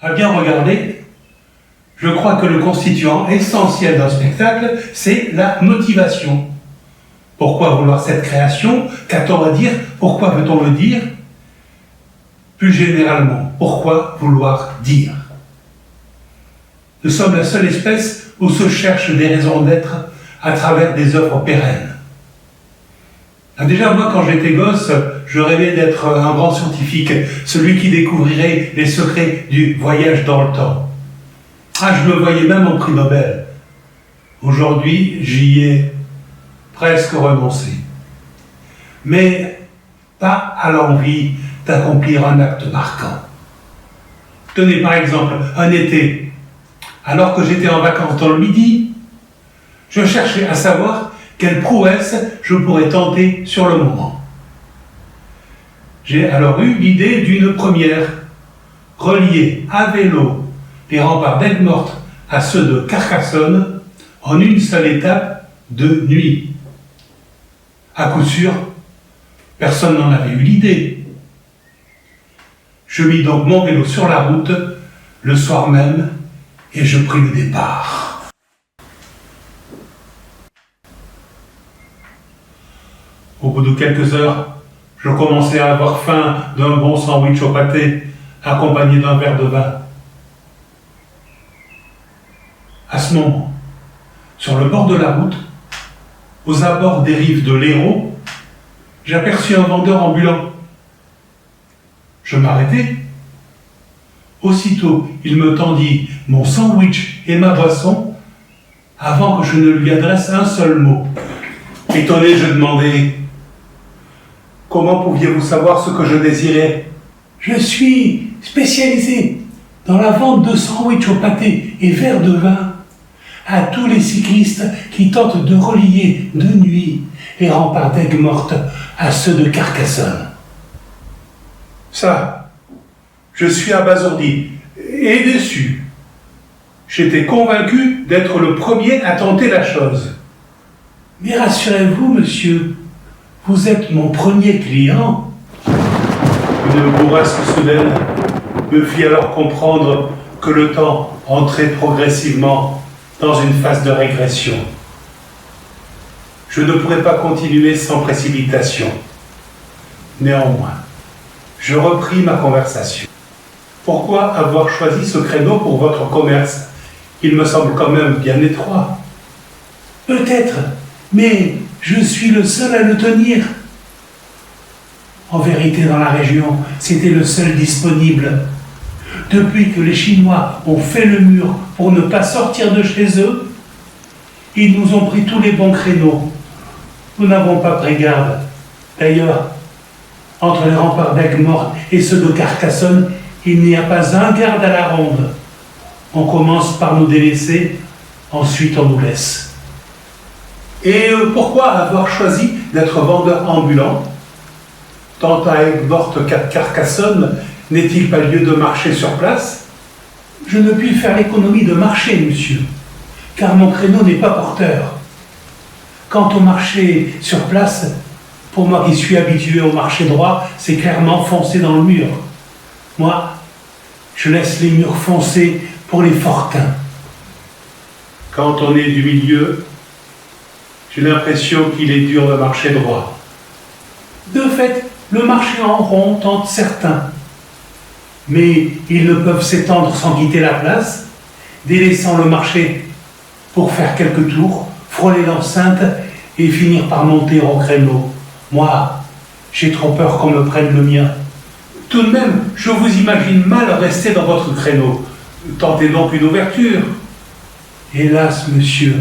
À bien regarder, je crois que le constituant essentiel d'un spectacle, c'est la motivation. Pourquoi vouloir cette création? Qu'a-t-on à dire? Pourquoi veut-on le dire? Plus généralement, pourquoi vouloir dire? Nous sommes la seule espèce où se cherchent des raisons d'être à travers des œuvres pérennes. Déjà, moi, quand j'étais gosse, je rêvais d'être un grand scientifique, celui qui découvrirait les secrets du voyage dans le temps. Je me voyais même en prix Nobel. Aujourd'hui, j'y ai presque renoncé. Mais pas à l'envie d'accomplir un acte marquant. Tenez par exemple, un été, alors que j'étais en vacances dans le Midi, je cherchais à savoir quelle prouesse je pourrais tenter sur le moment. J'ai alors eu l'idée d'une première, relier à vélo les remparts d'Aigues-Mortes à ceux de Carcassonne en une seule étape de nuit. À coup sûr, personne n'en avait eu l'idée. Je mis donc mon vélo sur la route le soir même et je pris le départ. Au bout de quelques heures, je commençais à avoir faim d'un bon sandwich au pâté, accompagné d'un verre de vin. À ce moment, sur le bord de la route, aux abords des rives de l'Hérault, j'aperçus un vendeur ambulant. Je m'arrêtai. Aussitôt, il me tendit mon sandwich et ma boisson avant que je ne lui adresse un seul mot. Étonné, je demandai: « Comment pouviez-vous savoir ce que je désirais ?»« Je suis spécialisé dans la vente de sandwich au pâté et verre de vin à tous les cyclistes qui tentent de relier de nuit les remparts d'Aigues-Mortes à ceux de Carcassonne. » Ça, je suis abasourdi et déçu. J'étais convaincu d'être le premier à tenter la chose. Mais rassurez-vous, monsieur, vous êtes mon premier client. Une bourrasque soudaine me fit alors comprendre que le temps entrait progressivement dans une phase de régression. Je ne pourrais pas continuer sans précipitation. Néanmoins, je repris ma conversation. Pourquoi avoir choisi ce créneau pour votre commerce? Il me semble quand même bien étroit. Peut-être, mais je suis le seul à le tenir. En vérité, dans la région, c'était le seul disponible. Depuis que les Chinois ont fait le mur pour ne pas sortir de chez eux, ils nous ont pris tous les bons créneaux. Nous n'avons pas pris garde. D'ailleurs, entre les remparts d'Aigues-Mortes et ceux de Carcassonne, il n'y a pas un garde à la ronde. On commence par nous délaisser, ensuite on nous laisse. Et pourquoi avoir choisi d'être vendeur ambulant? Tant à Aigues-Mortes qu'à Carcassonne, n'est-il pas lieu de marcher sur place? Je ne puis faire l'économie de marcher, monsieur, car mon créneau n'est pas porteur. Quant au marché sur place, pour moi qui suis habitué au marché droit, c'est clairement foncer dans le mur. Moi, je laisse les murs foncés pour les fortins. Quand on est du milieu, j'ai l'impression qu'il est dur de marcher droit. De fait, le marché en rond tente certains. Mais ils ne peuvent s'étendre sans quitter la place, délaissant le marché pour faire quelques tours, frôler l'enceinte et finir par monter au créneau. Moi, j'ai trop peur qu'on me prenne le mien. Tout de même, je vous imagine mal rester dans votre créneau. Tentez donc une ouverture. Hélas, monsieur,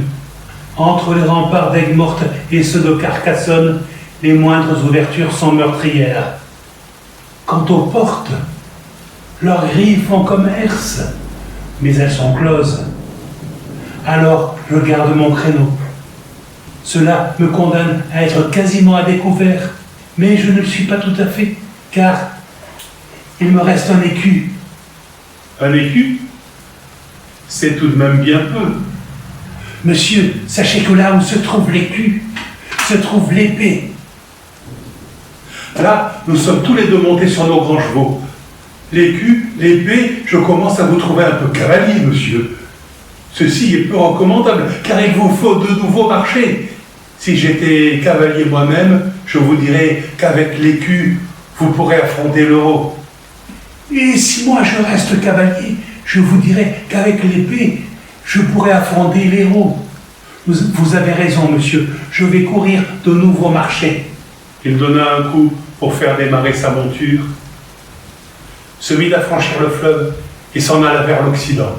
entre les remparts d'Aigues-Mortes et ceux de Carcassonne, les moindres ouvertures sont meurtrières. Quant aux portes, leurs grilles font comme herse, mais elles sont closes. Alors, je garde mon créneau. Cela me condamne à être quasiment à découvert, mais je ne le suis pas tout à fait, car il me reste un écu. Un écu? C'est tout de même bien peu. Monsieur, sachez que là où se trouve l'écu, se trouve l'épée. Là, nous sommes tous les deux montés sur nos grands chevaux. l'écu, l'épée, je commence à vous trouver un peu cavalier, monsieur. Ceci est peu recommandable, car il vous faut de nouveaux marchés. Si j'étais cavalier moi-même, je vous dirais qu'avec l'écu, vous pourrez affronter l'euro. Et si moi je reste cavalier, je vous dirais qu'avec l'épée, je pourrais affronter l'héros. Vous avez raison, monsieur, je vais courir de nouveaux marchés. Il donna un coup pour faire démarrer sa monture, se mit à franchir le fleuve et s'en alla vers l'Occident.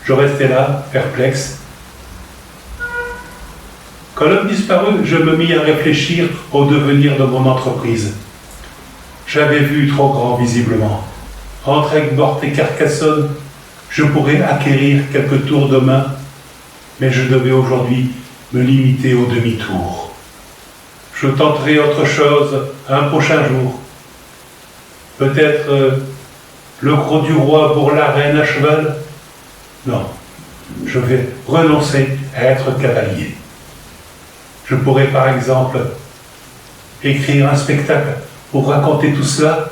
Je restais là, perplexe. Quand l'homme disparut, je me mis à réfléchir au devenir de mon entreprise. J'avais vu trop grand visiblement. Entre Aigues-Mortes et Carcassonne, je pourrais acquérir quelques tours de main, mais je devais aujourd'hui me limiter au demi-tour. Je tenterai autre chose un prochain jour. Peut-être le gros du roi pour la reine à cheval. Non, je vais renoncer à être cavalier. Je pourrais par exemple écrire un spectacle pour raconter tout cela.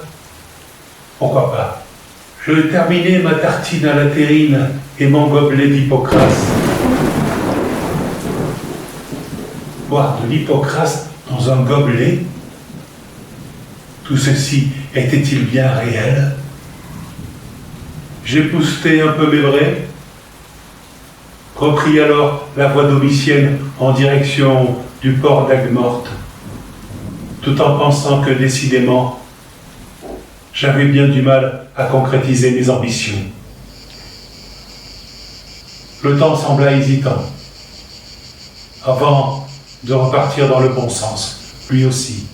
Pourquoi pas? Je vais terminer ma tartine à la terrine et mon gobelet d'Hippocrate. Boire de l'Hippocrate dans un gobelet, tout ceci était-il bien réel? J'époussetai un peu mes vrais, repris alors la voie domitienne en direction du port d'Aigues-Mortes, tout en pensant que décidément, j'avais bien du mal à concrétiser mes ambitions. Le temps sembla hésitant, avant de repartir dans le bon sens, lui aussi.